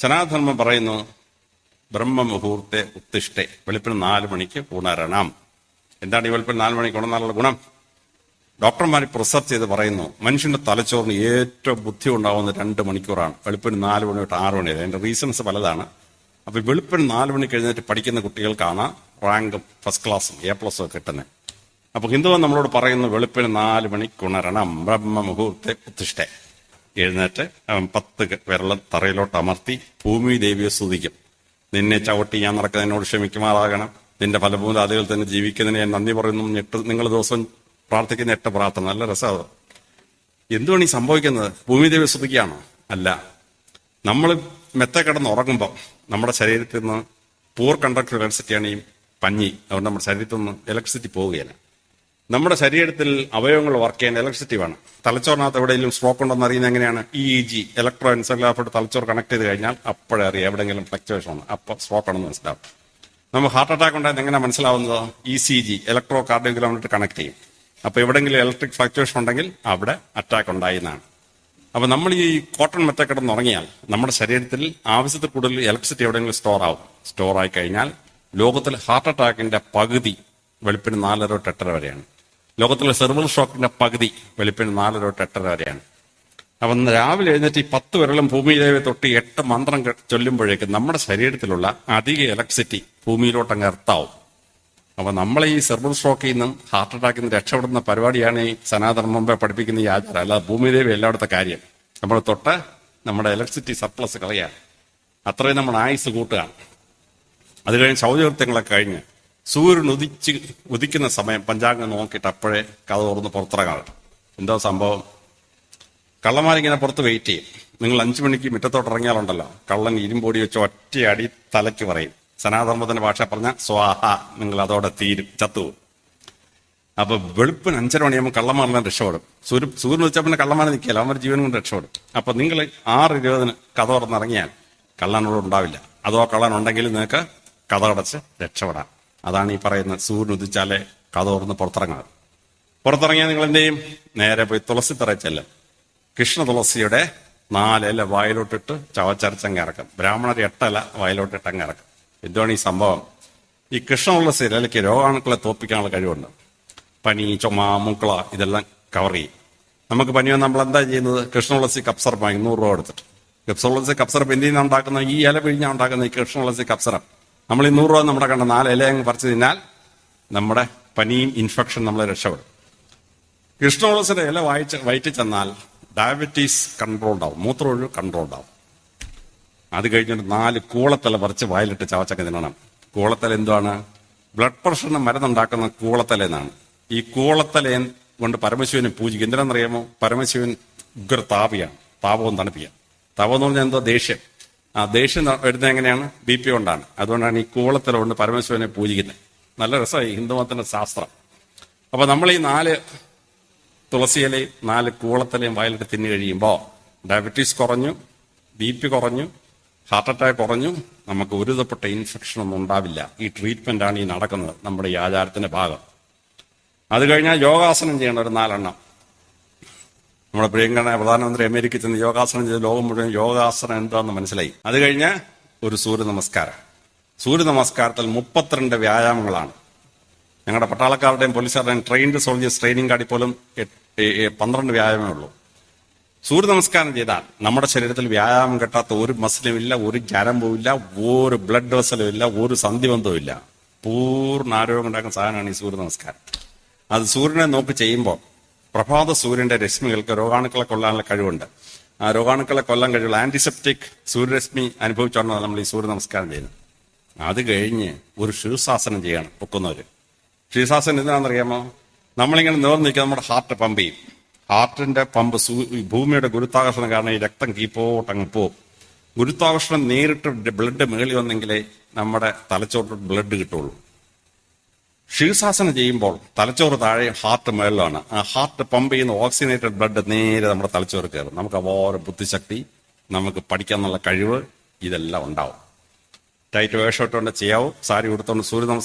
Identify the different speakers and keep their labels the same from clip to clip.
Speaker 1: സനാതനധർമ്മം പറയുന്നു ബ്രഹ്മമുഹൂർത്തെ ഉത്തിഷ്ഠെ, വെളുപ്പിന് 4 മണിക്ക് ഉണരണം. എന്താണ് ഈ വെളുപ്പിന് 4 മണിക്ക് ഉണർന്നാലുള്ള ഗുണം? ഡോക്ടർമാർ റിസർച്ച് ചെയ്ത് പറയുന്നു മനുഷ്യന്റെ തലച്ചോറിന് ഏറ്റവും ബുദ്ധി ഉണ്ടാവുന്ന 2 മണിക്കൂറാണ്, വെളുപ്പിന് 4 മണി തൊട്ട് 6 മണി വരെ. അതിന്റെ റീസൺസ് പലതാണ്. അപ്പൊ വെളുപ്പിന് 4 മണിക്ക് എഴുന്നേറ്റ് പഠിക്കുന്ന കുട്ടികൾക്കാണ് റാങ്കും ഫസ്റ്റ് ക്ലാസ്സും A+ ഒക്കെ കിട്ടുന്നത്. അപ്പൊ ഹിന്ദുവൻ നമ്മളോട് പറയുന്നു വെളുപ്പിന് 4 മണിക്ക് ഉണരണം, ബ്രഹ്മമുഹൂർത്തെ ഉത്തിഷ്ഠെ. എഴുന്നേറ്റ് 10 വിരളം തറയിലോട്ട് അമർത്തി ഭൂമി ദേവിയെ സ്തുതിക്കും. നിന്നെ ചവിട്ടി ഞാൻ നടക്കുന്നതിനോട് ക്ഷമിക്കുമാറാകണം, നിന്റെ ഫലഭൂതാദികൾ തന്നെ ജീവിക്കുന്നതിന് ഞാൻ നന്ദി പറയുന്നു. നിങ്ങൾ ദിവസം പ്രാർത്ഥിക്കുന്ന 8 പ്രാർത്ഥന. നല്ല രസമാണ്. എന്തുകൊണ്ട് ഈ സംഭവിക്കുന്നത്? ഭൂമിദേവി സ്തുതിക്കുകയാണോ? അല്ല. നമ്മൾ മെത്ത കിടന്ന് ഉറങ്ങുമ്പോൾ നമ്മുടെ ശരീരത്തിൽ നിന്ന് പൂർ കണ്ടക്ടർ ഇലക്ട്രിസിറ്റിയാണ് ഈ പഞ്ഞി. അതുകൊണ്ട് നമ്മുടെ ശരീരത്തിൽ നിന്ന് ഇലക്ട്രിസിറ്റി പോവുകയില്ല. നമ്മുടെ ശരീരത്തിൽ അവയവങ്ങൾ വർക്ക് ചെയ്യാൻ ഇലക്ട്രിസിറ്റി വേണം. തലച്ചോറിനകത്ത് എവിടെയെങ്കിലും സ്ട്രോക്ക് ഉണ്ടെന്ന് അറിയുന്നത് എങ്ങനെയാണ്? EEG ഇലക്ട്രോ എൻസെഫലോഗ്രാഫോട്ട് തലച്ചോറ് കണക്ട് ചെയ്ത് കഴിഞ്ഞാൽ അപ്പോഴേ അറിയാം എവിടെയെങ്കിലും ഫ്ലക്ച്വേഷൻ ആണ്, അപ്പോൾ സ്ട്രോക്ക് ആണെന്ന് മനസ്സിലാവും. നമ്മൾ ഹാർട്ട് അറ്റാക്ക് ഉണ്ടായത് എങ്ങനെയാണ് മനസ്സിലാവുന്നത്? ECG ഇലക്ട്രോ കാർഡിയോഗ്രാമിട്ട് കണക്ട് ചെയ്യും. അപ്പൊ എവിടെയെങ്കിലും ഇലക്ട്രിക് ഫ്ലക്ച്വേഷൻ ഉണ്ടെങ്കിൽ അവിടെ അറ്റാക്ക് ഉണ്ടായി എന്നാണ്. അപ്പൊ നമ്മൾ ഈ കോട്ടൺ മെത്ത കിടന്ന് ഉറങ്ങിയാൽ നമ്മുടെ ശരീരത്തിൽ ആവശ്യത്തിൽ കൂടുതൽ ഇലക്ട്രിസിറ്റി എവിടെയെങ്കിലും സ്റ്റോർ ആയി കഴിഞ്ഞാൽ ലോകത്തിൽ ഹാർട്ട് അറ്റാക്കിന്റെ പകുതി വെളുപ്പിന് 4 തൊട്ട് 8 വരെയാണ്. ലോകത്തിലെ സെർവൽ ഷോക്കിന്റെ പകുതി വെളുപ്പിന് 4 തൊട്ട് 8 വരെയാണ്. അപ്പം രാവിലെ എഴുന്നേറ്റ് ഈ 10 വിരലും ഭൂമിയിലെ തൊട്ട് 8 മന്ത്രം ചൊല്ലുമ്പോഴേക്കും നമ്മുടെ ശരീരത്തിലുള്ള അധിക ഇലക്ട്രിസിറ്റി ഭൂമിയിലോട്ടങ്ങ് എർത്താവും. അപ്പൊ നമ്മൾ ഈ സെർവൽ സ്ട്രോക്കിൽ നിന്നും ഹാർട്ട് അറ്റാക്കിൽ നിന്ന് രക്ഷപ്പെടുന്ന പരിപാടിയാണ് ഈ സനാതന മുമ്പേ പഠിപ്പിക്കുന്ന ഈ ആചാരം. അല്ലാതെ ഭൂമിദേവി എല്ലായിടത്തെ കാര്യം. നമ്മൾ തൊട്ട് നമ്മുടെ ഇലക്ട്രിസിറ്റി സർപ്ലസ് കളയാൻ അത്രയും നമ്മുടെ ആയുസ് കൂട്ടുകയാണ്. അത് കഴിഞ്ഞ് ശൗചകൃത്യങ്ങളൊക്കെ കഴിഞ്ഞ് സൂര്യൻ ഉദിക്കുന്ന സമയം പഞ്ചാംഗം നോക്കിയിട്ട് അപ്പോഴേ കഥ തുറന്ന് പുറത്തിറങ്ങാറ്. എന്തോ സംഭവം? കള്ളന്മാരിങ്ങനെ പുറത്ത് വെയിറ്റ് ചെയ്യും. നിങ്ങൾ 5 മണിക്ക് മുറ്റത്തോട്ട് ഇറങ്ങിയാലുണ്ടല്ലോ, കള്ളൻ ഇരുമ്പോടി വെച്ച് ഒറ്റയടി തലയ്ക്ക് പറയും. സനാതനത്തിന്റെ ഭാഷ പറഞ്ഞ സ്വാഹ, നിങ്ങൾ അതോടെ തീരും, ചത്തുപോകും. അപ്പൊ വെളുപ്പിന് 5:30 മണിയാകുമ്പോൾ കള്ളന്മാരെല്ലാം രക്ഷപ്പെടും. സൂര്യൻ വെച്ചാൽ പിന്നെ കള്ളന്മാരെ നിൽക്കില്ല, അവന്മാർ ജീവൻ കൊണ്ട് രക്ഷപ്പെടും. അപ്പൊ നിങ്ങൾ 6:20 കഥ തുറന്നിറങ്ങിയാൽ കള്ളനോട് ഉണ്ടാവില്ല. അതോ കള്ളൻ ഉണ്ടെങ്കിൽ നിങ്ങൾക്ക് കഥ അടച്ച് രക്ഷപ്പെടാം. അതാണ് ഈ പറയുന്ന സൂര്യൻ ഉദിച്ചാലേ കഥ തുറന്ന് പുറത്തിറങ്ങാറ്. പുറത്തിറങ്ങിയാൽ നിങ്ങൾ എന്ത് ചെയ്യും? നേരെ പോയി തുളസി തറ ചെല്ലും. കൃഷ്ണ തുളസിയുടെ 4 ഇല വായിലോട്ടിട്ട് ചവച്ചരച്ചങ്ങ് ഇറക്കും. ബ്രാഹ്മണർ 8 ഇല വായിലോട്ടിട്ട് അങ്ങ് ഇറക്കും. എന്താണ് ഈ സംഭവം? ഈ കൃഷ്ണ തുളസി ഇലയ്ക്ക് രോഗാണുക്കളെ തോൽപ്പിക്കാനുള്ള കഴിവുണ്ട്. പനി, ചുമ, മൂക്കള ഇതെല്ലാം കവർ ചെയ്യും. നമുക്ക് പനി വന്ന് നമ്മൾ എന്താ ചെയ്യുന്നത്? കൃഷ്ണ തുളസി കപ്സറപ്പ് 200 രൂപ എടുത്തിട്ട്. കൃഷ്ണ തുളസി കപ്സറപ്പ് എന്തിൽ നിന്നാണ് ഉണ്ടാക്കുന്നത്? ഈ ഇല പിഴിഞ്ഞാൽ ഉണ്ടാക്കുന്ന ഈ കൃഷ്ണ തുളസി കപ്സറപ്പ് നമ്മൾ ഈ 100 രൂപ നമ്മുടെ കണ്ട 4 ഇല അങ്ങ് പറിച്ചു തിന്നാൽ നമ്മുടെ പനിയും ഇൻഫെക്ഷൻ നമ്മളെ രക്ഷപ്പെടും. കൃഷ്ണ തുളസിയുടെ ഇല വയറ്റിൽ ചെന്നാൽ ഡയബറ്റീസ് കൺട്രോൾഡ് ആവും, മൂത്രമൊഴിവ് കൺട്രോൾഡ് ആവും. അത് കഴിഞ്ഞിട്ട് 4 കൂളത്തല പറിച്ച് വായിലിട്ട് ചവച്ചൊക്കെ തിന്നണം. കൂളത്തല എന്താണ്? ബ്ലഡ് പ്രഷറിന് മരുന്നുണ്ടാക്കുന്ന കൂളത്തല എന്നാണ്. ഈ കൂളത്തല കൊണ്ട് പരമശിവനെ പൂജിക്കും. എന്തിനാണെന്നറിയാമോ? പരമശിവൻ ഉഗ്ര താപിയാണ്. താപവും തണുപ്പിക്കുക. താപം എന്ന് പറഞ്ഞാൽ എന്തോ? ദേഷ്യം. ആ ദേഷ്യം വരുന്നത് എങ്ങനെയാണ്? BP കൊണ്ടാണ്. അതുകൊണ്ടാണ് ഈ കൂളത്തല കൊണ്ട് പരമശിവനെ പൂജിക്കുന്നത്. നല്ല രസമായി ഹിന്ദുമതത്തിന്റെ ശാസ്ത്രം. അപ്പൊ നമ്മൾ ഈ 4 തുളസിയിലയും 4 കൂളത്തലയും വായിലിട്ട് തിന്നു കഴിയുമ്പോൾ ഡയബറ്റീസ് കുറഞ്ഞു, BP കുറഞ്ഞു, ഹാർട്ട് അറ്റാക്ക് കുറഞ്ഞു, നമുക്ക് ഒരുതപ്പെട്ട ഇൻഫെക്ഷൻ ഒന്നും ഉണ്ടാവില്ല. ഈ ട്രീറ്റ്മെന്റ് ആണ് ഈ നടക്കുന്നത്, നമ്മുടെ ഈ ആചാരത്തിന്റെ ഭാഗം. അത് കഴിഞ്ഞാൽ യോഗാസനം ചെയ്യണം ഒരു 4 എണ്ണം. നമ്മുടെ പ്രിയങ്കരനായ പ്രധാനമന്ത്രി അമേരിക്കയിൽ ചെന്ന് യോഗാസനം ചെയ്ത് ലോകം മുഴുവൻ യോഗാസനം എന്താണെന്ന് മനസ്സിലായി. അത് കഴിഞ്ഞ് ഒരു സൂര്യ നമസ്കാരം. സൂര്യ നമസ്കാരത്തിൽ 32 വ്യായാമങ്ങളാണ്. ഞങ്ങളുടെ പട്ടാളക്കാരുടെയും പോലീസുകാരുടെയും ട്രെയിൻഡ് സോൾജേഴ്സ് ട്രെയിനിങ് കാർഡിൽ പോലും 12 വ്യായാമമേ ഉള്ളൂ. സൂര്യ നമസ്കാരം ചെയ്താൽ നമ്മുടെ ശരീരത്തിൽ വ്യായാമം കെട്ടാത്ത ഒരു മസിലും ഇല്ല, ഒരു ഞരമ്പും ഇല്ല, ഒരു ബ്ലഡ് വെസലും ഇല്ല, ഒരു സന്ധിബന്ധവും ഇല്ല. പൂർണ്ണ ആരോഗ്യം ഉണ്ടാക്കുന്ന സാധനമാണ് ഈ സൂര്യ നമസ്കാരം. അത് സൂര്യനെ നോക്കി ചെയ്യുമ്പോൾ പ്രഭാത സൂര്യന്റെ രശ്മികൾക്ക് രോഗാണുക്കളെ കൊല്ലാനുള്ള കഴിവുണ്ട്. ആ രോഗാണുക്കളെ കൊല്ലാൻ കഴിവുള്ള ആന്റിസെപ്റ്റിക് സൂര്യരശ്മി അനുഭവിച്ചുകൊണ്ടാണ് നമ്മൾ ഈ സൂര്യ നമസ്കാരം ചെയ്യുന്നത്. അത് കഴിഞ്ഞ് ഒരു ശീർഷാസനം ചെയ്യണം പൊക്കുന്നവര്. ശീർഷാസനം എന്തിനാണെന്നറിയാമോ? നമ്മളിങ്ങനെ നിവർന്ന് നിൽക്കുക, നമ്മുടെ ഹാർട്ട് പമ്പ് ചെയ്യും. ഹാർട്ടിന്റെ പമ്പ് ഭൂമിയുടെ ഗുരുത്വാകർഷണം കാരണം ഈ രക്തം കീപ്പോട്ടങ്ങ് പോവും. ഗുരുത്വാകർഷണം നേരിട്ട് ബ്ലഡ് മേളി വന്നെങ്കിലേ നമ്മുടെ തലച്ചോറിൽ ബ്ലഡ് കിട്ടുള്ളൂ. ശീർഷാസനം ചെയ്യുമ്പോൾ തലച്ചോറ് താഴെ, ഹാർട്ട് മേളിലാണ്. ആ ഹാർട്ട് പമ്പ് ചെയ്യുന്ന ഓക്സിജനേറ്റഡ് ബ്ലഡ് നേരെ നമ്മുടെ തലച്ചോറ് കയറും. നമുക്ക് അപാര ബുദ്ധിശക്തി, നമുക്ക് പഠിക്കാനുള്ള കഴിവ് ഇതെല്ലാം ഉണ്ടാവും. ടൈറ്റ് വേഷോട്ടുകൊണ്ട് ചെയ്യാവും. സാരി കൊടുത്തോണ്ട് സൂര്യ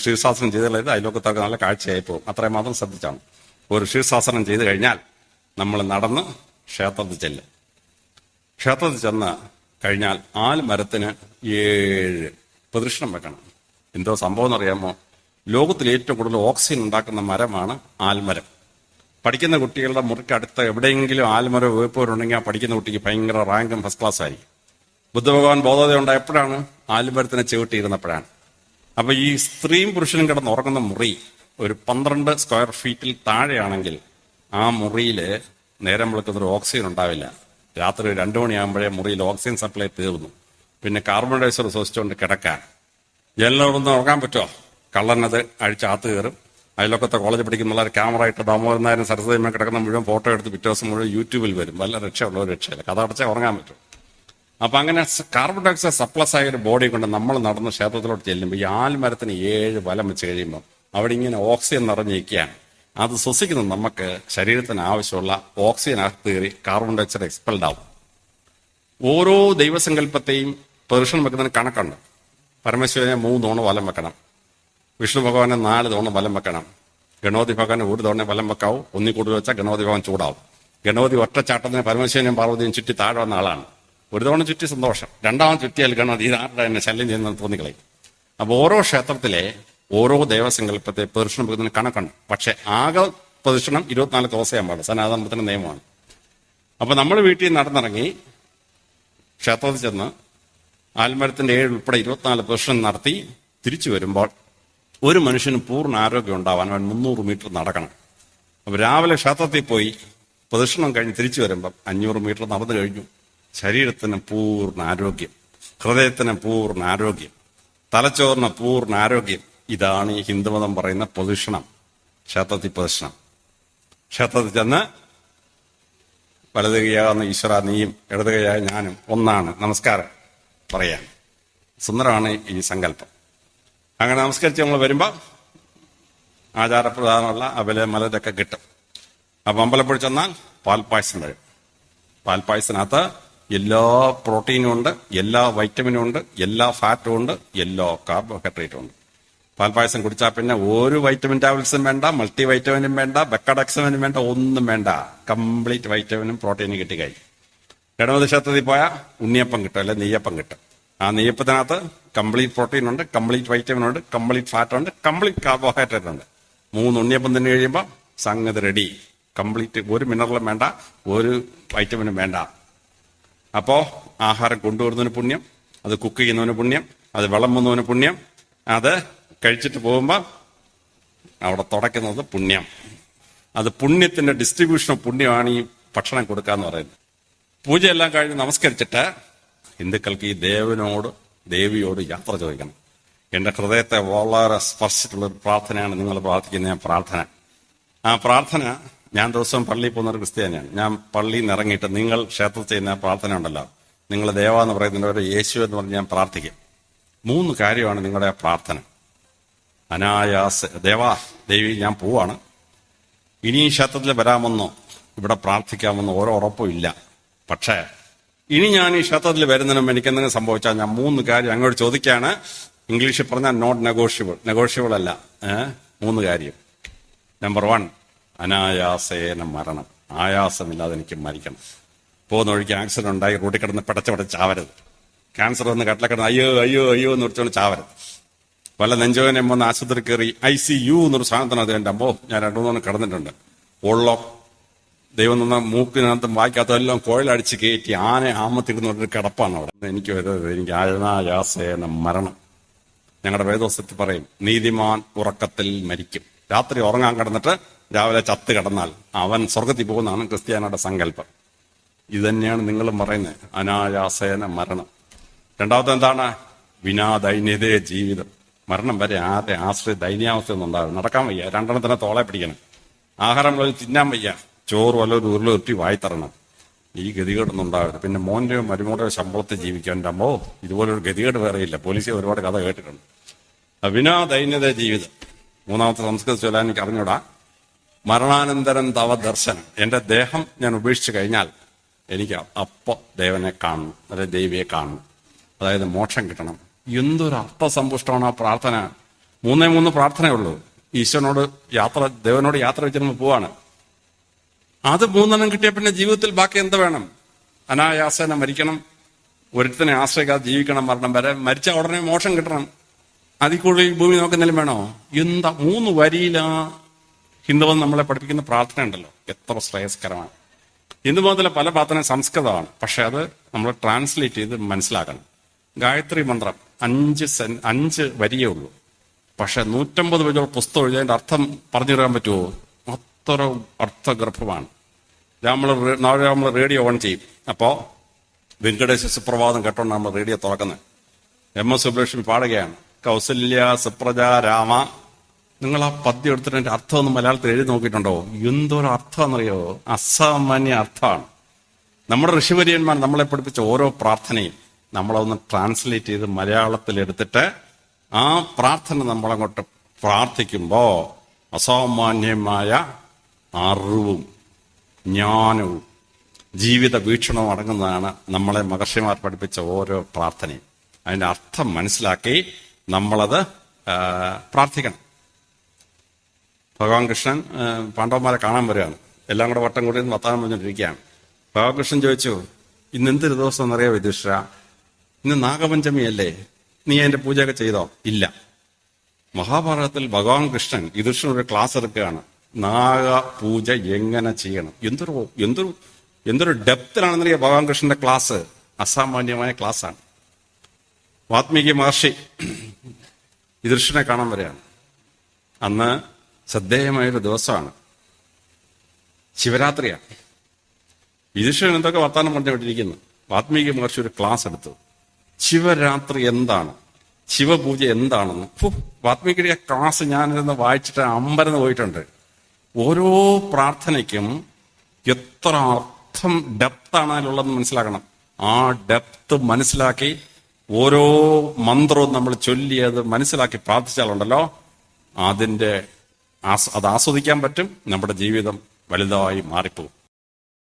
Speaker 1: ശീർഷാസനം ചെയ്തുള്ളത് അയലോക്കത്തൊക്കെ നല്ല കാഴ്ചയായി പോകും. അത്രയും മാത്രം ശ്രദ്ധിച്ചാണ്. ഒരു ശീർഷാസനം ചെയ്ത് കഴിഞ്ഞാൽ നമ്മൾ നടന്ന് ക്ഷേത്രത്തിൽ ചെല്ലും. ക്ഷേത്രത്തിൽ ചെന്ന് കഴിഞ്ഞാൽ ആൽമരത്തിന് 7 പ്രദക്ഷിണം വെക്കണം. എന്തോ സംഭവം എന്നറിയാമോ? ലോകത്തിൽ ഏറ്റവും കൂടുതൽ ഓക്സിജൻ ഉണ്ടാക്കുന്ന മരമാണ് ആൽമരം. പഠിക്കുന്ന കുട്ടികളുടെ മുറിക്കടുത്ത് എവിടെയെങ്കിലും ആൽമരം ഉപയോഗിപ്പവരുണ്ടെങ്കിൽ ആ പഠിക്കുന്ന കുട്ടിക്ക് ഭയങ്കര റാങ്കും ഫസ്റ്റ് ക്ലാസ് ആയിരിക്കും. ബുദ്ധഭഗവാൻ ബോധോദയം ഉണ്ടായപ്പോഴാണ് ആൽമരത്തിനെ ചവിട്ടിയിരുന്നപ്പോഴാണ്. അപ്പൊ ഈ സ്ത്രീയും പുരുഷനും കിടന്ന് ഉറങ്ങുന്ന മുറി ഒരു 12 സ്ക്വയർ ഫീറ്റിൽ താഴെയാണെങ്കിൽ ആ മുറിയിൽ നേരം വെളുക്കുന്നൊരു ഓക്സിജൻ ഉണ്ടാവില്ല. രാത്രി 2 മണിയാകുമ്പോഴേ മുറിയിൽ ഓക്സിജൻ സപ്ലൈ തീർന്നു. പിന്നെ കാർബൺ ഡയോക്സൈഡ് ശ്വസിച്ചുകൊണ്ട് കിടക്കാൻ. ജനലിനോടൊന്ന് ഉറങ്ങാൻ പറ്റുമോ? കള്ളനത് അഴിച്ചകത്ത് കയറും. അയൽവക്കത്തെ കോളേജ് പഠിക്കുന്ന ക്യാമറ ഇട്ട് ദാമോദരനായാലും സരസ്വതിയമ്മ കിടക്കുന്ന മുഴുവൻ ഫോട്ടോ എടുത്ത് പിറ്റേ ദിവസം മുഴുവൻ യൂട്യൂബിൽ വരും. വല്ല രക്ഷയുള്ള ഒരു രക്ഷയില്ല. കഥ അടച്ചാൽ ഉറങ്ങാൻ പറ്റും. അപ്പൊ അങ്ങനെ കാർബൺ ഡയോക്സൈഡ് സപ്ലസ് ആയ ഒരു ബോഡി കൊണ്ട് നമ്മൾ നടന്ന് ക്ഷേത്രത്തിലോട്ട് ചെല്ലുമ്പോൾ ഈ ആൽമരത്തിന് 7 വലം വെച്ച് കഴിയുമ്പോൾ അവിടെ ഇങ്ങനെ ഓക്സിജൻ നിറഞ്ഞിരിക്കുകയാണ്. അത് ശ്വസിക്കുന്നത് നമുക്ക് ശരീരത്തിന് ആവശ്യമുള്ള ഓക്സിജൻ അകത്ത് കയറി കാർബൺ ഡയോക്സൈഡ് എക്സ്പെൽഡ് ആവും. ഓരോ ദൈവസങ്കല്പത്തെയും പ്രദക്ഷിണം വെക്കുന്നതിന് കണക്കുണ്ട്. പരമേശ്വരനെ 3 തവണ വലം വെക്കണം. വിഷ്ണു ഭഗവാനെ 4 തവണ വലം വെക്കണം. ഗണപതി ഭഗവാനെ 1 തവണ വലം വെക്കാവും. ഒന്നിൽ കൂടുതൽ വെച്ചാൽ ഗണപതി ഭഗവാൻ ചൂടാവും. ഗണപതി ഒറ്റച്ചാട്ടത്തിന് പരമേശ്വരനെയും പാർവതിയും ചുറ്റി താഴെ വന്ന ആളാണ്. 1 തവണ ചുറ്റി സന്തോഷം, 2ാമത് ചുറ്റിയാൽ ഗണപതി ഇതാരുടെ എന്നെ ശല്യം ചെയ്യുന്നത് തോന്നിക്കളയും. അപ്പൊ ഓരോ ക്ഷേത്രത്തിലെ ഓരോ ദേവസങ്കല്പത്തെ പ്രദക്ഷിണം വെക്കുന്നതിന് കണക്കുണ്ട്. പക്ഷെ ആകെ പ്രദക്ഷിണം 24 ദിവസം പാടില്ല. സനാതനത്തിന്റെ നിയമമാണ്. അപ്പൊ നമ്മൾ വീട്ടിൽ നടന്നിറങ്ങി ക്ഷേത്രത്തിൽ ചെന്ന് ആൽമരത്തിന്റെ 7 ഉൾപ്പെടെ 24 പ്രദക്ഷിണം നടത്തി തിരിച്ചു വരുമ്പോൾ ഒരു മനുഷ്യന് പൂർണ്ണ ആരോഗ്യം ഉണ്ടാവാൻ അവൻ 300 മീറ്റർ നടക്കണം. അപ്പൊ രാവിലെ ക്ഷേത്രത്തിൽ പോയി പ്രദക്ഷിണം കഴിഞ്ഞ് തിരിച്ചു വരുമ്പോൾ 500 മീറ്റർ നടന്നു കഴിഞ്ഞു. ശരീരത്തിന് പൂർണ്ണ ആരോഗ്യം, ഹൃദയത്തിന് പൂർണ്ണ ആരോഗ്യം, തലച്ചോറിന് പൂർണ്ണ ആരോഗ്യം. ഇതാണ് ഈ ഹിന്ദുമതം പറയുന്ന പ്രദക്ഷിണം, ക്ഷേത്രത്തിൽ പ്രദക്ഷിണം. ക്ഷേത്രത്തിൽ ചെന്ന് വലത് കൈയാകുന്ന ഈശ്വര നീയും ഇടത് കൈയായ ഞാനും ഒന്നാണ്, നമസ്കാരം പറയാൻ. സുന്ദരമാണ് ഈ സങ്കല്പം. അങ്ങനെ നമസ്കരിച്ച് നമ്മൾ വരുമ്പോൾ ആചാരപ്രധാനമുള്ള അവല് മലരൊക്കെ കിട്ടും. അപ്പൊ അമ്പലപ്പുഴ ചെന്നാൽ പാൽപ്പായസം വരും. പാൽപ്പായസത്തിനകത്ത് എല്ലാ പ്രോട്ടീനും ഉണ്ട്, എല്ലാ വൈറ്റമിനും ഉണ്ട്, എല്ലാ ഫാറ്റും ഉണ്ട്, എല്ലാ കാർബോഹൈഡ്രേറ്റും ഉണ്ട്. പാൽപ്പായസം കുടിച്ചാൽ പിന്നെ ഒരു വൈറ്റമിൻ ടാബ്ലറ്റ്സും വേണ്ട, മൾട്ടി വൈറ്റമിനും വേണ്ട, ബെക്കഡക്സമിനും വേണ്ട, ഒന്നും വേണ്ട. കംപ്ലീറ്റ് വൈറ്റമിനും പ്രോട്ടീനും കിട്ടി കഴിയും. ഗണപതി ക്ഷേത്രത്തിൽ പോയാൽ ഉണ്ണിയപ്പം കിട്ടും, അല്ലെ നെയ്യപ്പം കിട്ടും. ആ നെയ്യപ്പത്തിനകത്ത് കംപ്ലീറ്റ് പ്രോട്ടീൻ ഉണ്ട്, കംപ്ലീറ്റ് വൈറ്റമിൻ ഉണ്ട്, കംപ്ലീറ്റ് ഫാറ്റ് ഉണ്ട്, കംപ്ലീറ്റ് കാർബോഹൈഡ്രേറ്റ് ഉണ്ട്. 3 ഉണ്ണിയപ്പം തന്നെ കഴിയുമ്പോൾ സംഗതി റെഡി. കംപ്ലീറ്റ് ഒരു മിനറലും വേണ്ട, ഒരു വൈറ്റമിനും വേണ്ട. അപ്പോ ആഹാരം കൊണ്ടുവരുന്നതിന് പുണ്യം, അത് കുക്ക് ചെയ്യുന്നതിന് പുണ്യം, അത് വിളമ്പുന്നതിന് പുണ്യം, അത് കഴിച്ചിട്ട് പോകുമ്പോൾ അവിടെ തുടയ്ക്കുന്നത് പുണ്യം. അത് പുണ്യത്തിന്റെ ഡിസ്ട്രിബ്യൂഷൻ ഓഫ് പുണ്യമാണ് ഈ ഭക്ഷണം കൊടുക്കാന്ന് പറയുന്നത്. പൂജയെല്ലാം കഴിഞ്ഞ് നമസ്കരിച്ചിട്ട് ഹിന്ദുക്കൾക്ക് ഈ ദേവിയോട് യാത്ര ചോദിക്കണം. എന്റെ ഹൃദയത്തെ വളരെ സ്പർശിച്ചിട്ടുള്ളൊരു പ്രാർത്ഥനയാണ് നിങ്ങൾ പ്രാർത്ഥിക്കുന്ന പ്രാർത്ഥന. ആ പ്രാർത്ഥന ഞാൻ ദിവസവും പള്ളിയിൽ പോകുന്ന ഒരു ക്രിസ്ത്യാനിയാണ്. ഞാൻ പള്ളിയിൽ നിന്ന് ഇറങ്ങിയിട്ട് നിങ്ങൾ ക്ഷേത്രത്തിൽ ചെയ്യുന്ന പ്രാർത്ഥന ഉണ്ടല്ലോ, നിങ്ങൾ ദേവ എന്ന് പറയുന്നവരെ യേശു എന്ന് പറഞ്ഞ് ഞാൻ പ്രാർത്ഥിക്കും. 3 കാര്യമാണ് നിങ്ങളുടെ പ്രാർത്ഥന. അനായാസ ദേവി ഞാൻ പോവാണ്, ഇനി ഈ ക്ഷേത്രത്തിൽ വരാമെന്നോ ഇവിടെ പ്രാർത്ഥിക്കാമെന്നോ ഓരോ ഉറപ്പും ഇല്ല. പക്ഷേ ഇനി ഞാൻ ഈ ക്ഷേത്രത്തിൽ വരുന്നതിനും എനിക്ക് എന്തെങ്കിലും സംഭവിച്ചാൽ ഞാൻ 3 കാര്യം അങ്ങോട്ട് ചോദിക്കുകയാണ്. ഇംഗ്ലീഷിൽ പറഞ്ഞാൽ നോട്ട് നെഗോഷ്യബിൾ അല്ല. 3 കാര്യം. നമ്പർ 1, അനായാസേന മരണം. ആയാസമില്ലാതെ എനിക്ക് മരിക്കണം. പോകുന്ന വഴിക്ക് ആക്സിഡന്റ് ഉണ്ടായി റോട്ടിൽ കിടന്ന് പിടച്ചവിടെ ചാവരുത്. ക്യാൻസർ വന്ന് കട്ടിലെ കിടന്ന് അയ്യോ അയ്യോ അയ്യോ എന്ന് വിളിച്ചോണ്ട് ചാവരുത്. വല്ല നെഞ്ചോനെ വന്ന് ആശുപത്രി കയറി ICU എന്നൊരു സാധനം അത് എൻ്റെ അമ്മോ ഞാൻ 2-3 കിടന്നിട്ടുണ്ട്. ഉള്ളോ ദൈവം നിന്ന മൂക്കിനകത്തും വായിക്കാത്തതെല്ലാം കോയിലടിച്ച് കയറ്റി ആമത്തിരുന്നൊരു കിടപ്പാണ് അവിടെ. എനിക്ക് അനായാസേന മരണം. ഞങ്ങളുടെ വേദോസ്തത്തിൽ പറയും, നീതിമാൻ ഉറക്കത്തിൽ മരിക്കും. രാത്രി ഉറങ്ങാൻ കിടന്നിട്ട് രാവിലെ ചത്ത് കിടന്നാൽ അവൻ സ്വർഗത്തിൽ പോകുന്നതാണ് ക്രിസ്ത്യാനിയുടെ സങ്കല്പം. ഇത് തന്നെയാണ് നിങ്ങളും പറയുന്നത്, അനായാസേന മരണം. 2ാമത്തെ എന്താണ്? വിനാദൈന്യതേ ജീവിതം. മരണം വരെ ആരെ ആശ്രയ ദൈന്യാവസ്ഥ ഒന്നും ഉണ്ടാകും. നടക്കാൻ വയ്യ, 2 തോളെ പിടിക്കണം. ആഹാരം തിന്നാൻ വയ്യ, ചോറ് വല്ലൊരു ഉരുളുരുട്ടി വായി തരണം. ഈ ഗതികേടൊന്നും ഉണ്ടാകരുത്. പിന്നെ മോന്റെയോ മരുമോടെയോ ശമ്പളത്തിൽ ജീവിക്കാൻ എൻ്റെ അമ്മോ ഇതുപോലൊരു ഗതികേട് വേറെയില്ല. പോലീസ് ഒരുപാട് കഥ കേട്ടിട്ടുണ്ട്. വിനാദൈന്യത ജീവിതം. 3ാമത്തെ സംസ്കൃത ചൊല്ലാൻ എനിക്ക് അറിഞ്ഞൂടാ. മരണാനന്തരം തവ ദർശനം. എന്റെ ദേഹം ഞാൻ ഉപേക്ഷിച്ചു കഴിഞ്ഞാൽ എനിക്ക് അപ്പൊ ദേവനെ കാണണം, അതായത് ദേവിയെ കാണണം, അതായത് മോക്ഷം കിട്ടണം. എന്തൊരു അർത്ഥസമ്പുഷ്ടമാണ് ആ പ്രാർത്ഥന. 3 പ്രാർത്ഥനയുള്ളൂ. ഈശ്വരനോട് ദേവനോട് യാത്ര വെച്ചിരുമ്പോൾ പോവാണ്. അത് 3 കിട്ടിയ പിന്നെ ജീവിതത്തിൽ ബാക്കി എന്ത് വേണം? അനായാസേന മരിക്കണം, ഒരുത്തനെ ആശ്രയിക്കാതെ ജീവിക്കണം മരണം വരെ, മരിച്ച ഉടനെ മോക്ഷം കിട്ടണം, അതിൽ കൂടുതൽ ഈ ഭൂമി നോക്കുന്നില്ല വേണോ? എന്താ 3 വരിയിലാ ഹിന്ദുവം നമ്മളെ പഠിപ്പിക്കുന്ന പ്രാർത്ഥന ഉണ്ടല്ലോ, എത്ര ശ്രേയസ്കരമാണ്. ഹിന്ദുമതത്തിലെ പല പ്രാർത്ഥന സംസ്കൃതമാണ്, പക്ഷെ അത് നമ്മൾ ട്രാൻസ്ലേറ്റ് ചെയ്ത് മനസ്സിലാക്കണം. ഗായത്രി മന്ത്രം 5 വരിയേ ഉള്ളൂ, പക്ഷെ 150 പേജോളം പുസ്തകം എഴുതി അതിന്റെ അർത്ഥം പറഞ്ഞു തരാൻ പറ്റുമോ? അത്ര അർത്ഥഗർഭമാണ്. നമ്മൾ റേഡിയോ ഓൺ ചെയ്യും, അപ്പോ വെങ്കടേശ സുപ്രഭാതം കേട്ടോണ്ട് നമ്മൾ റേഡിയോ തുറക്കുന്നത്. MS സുബ്ബലക്ഷ്മി പാടുകയാണ്, കൗസല്യ സുപ്രജ രാമ. നിങ്ങൾ ആ പദ്യം എടുത്തിട്ട് അതിന്റെ അർത്ഥം ഒന്ന് മലയാളത്തിൽ എഴുതി നോക്കിയിട്ടുണ്ടോ? എന്തോരം അർത്ഥമാണെന്നറിയോ? അസാമാന്യ അർത്ഥമാണ്. നമ്മുടെ ഋഷിവര്യന്മാർ നമ്മളെ പഠിപ്പിച്ച ഓരോ പ്രാർത്ഥനയും നമ്മളൊന്ന് ട്രാൻസ്ലേറ്റ് ചെയ്ത് മലയാളത്തിൽ എടുത്തിട്ട് ആ പ്രാർത്ഥന നമ്മളങ്ങോട്ട് പ്രാർത്ഥിക്കുമ്പോ അസാമാന്യമായ അറിവും ജ്ഞാനവും ജീവിത വീക്ഷണവും അടങ്ങുന്നതാണ് നമ്മളെ മഹർഷിമാർ പഠിപ്പിച്ച ഓരോ പ്രാർത്ഥനയും. അതിന്റെ അർത്ഥം മനസ്സിലാക്കി നമ്മളത് പ്രാർത്ഥിക്കണം. ഭഗവാൻ കൃഷ്ണൻ പാണ്ഡവന്മാരെ കാണാൻ വരികയാണ്, എല്ലാം കൂടെ വട്ടം കൂടി വർത്താനം പറഞ്ഞുകൊണ്ടിരിക്കുകയാണ്. ഭഗവാൻ കൃഷ്ണൻ ചോദിച്ചു, ഇന്ന് എന്തൊരു ദിവസം എന്നറിയാമോ യുധിഷ്ഠിരാ? ഇന്ന് നാഗപഞ്ചമിയല്ലേ, നീ അതിന്റെ പൂജയൊക്കെ ചെയ്തോ? ഇല്ല. മഹാഭാരതത്തിൽ ഭഗവാൻ കൃഷ്ണൻ യുധിഷ്ഠിരൻ ഒരു ക്ലാസ് എടുക്കുകയാണ്, നാഗപൂജ എങ്ങനെ ചെയ്യണം. എന്തൊരു ഡെപ്തിലാണെന്നറിയാം ഭഗവാൻ കൃഷ്ണന്റെ ക്ലാസ്. അസാമാന്യമായ ക്ലാസ്സാണ്. വാത്മീകി മഹർഷി യുധിഷ്ഠിരനെ കാണാൻ വരികയാണ്. അന്ന് ശ്രദ്ധേയമായൊരു ദിവസമാണ്, ശിവരാത്രിയാണ്. യുധിഷ്ഠിരൻ എന്തൊക്കെ വർത്താനം പറഞ്ഞുകൊണ്ടിരിക്കുന്നു. വാത്മീകി മഹർഷി ഒരു ക്ലാസ് എടുത്തു, ശിവരാത്രി എന്താണ്, ശിവപൂജ എന്താണെന്ന്. വാത്മീകിയുടെ ക്ലാസ് ഞാനിരുന്ന് വായിച്ചിട്ട് അമ്പരന്ന് പോയിട്ടുണ്ട്. ഓരോ പ്രാർത്ഥനയ്ക്കും എത്ര അർത്ഥം ഡെപ്താണ് അതിലുള്ളതെന്ന് മനസ്സിലാക്കണം. ആ ഡെപ്ത് മനസ്സിലാക്കി ഓരോ മന്ത്രവും നമ്മൾ ചൊല്ലിയത് മനസ്സിലാക്കി പ്രാർത്ഥിച്ചാലുണ്ടല്ലോ, അത് ആസ്വദിക്കാൻ പറ്റും. നമ്മുടെ ജീവിതം വലുതായി മാറിപ്പോകും.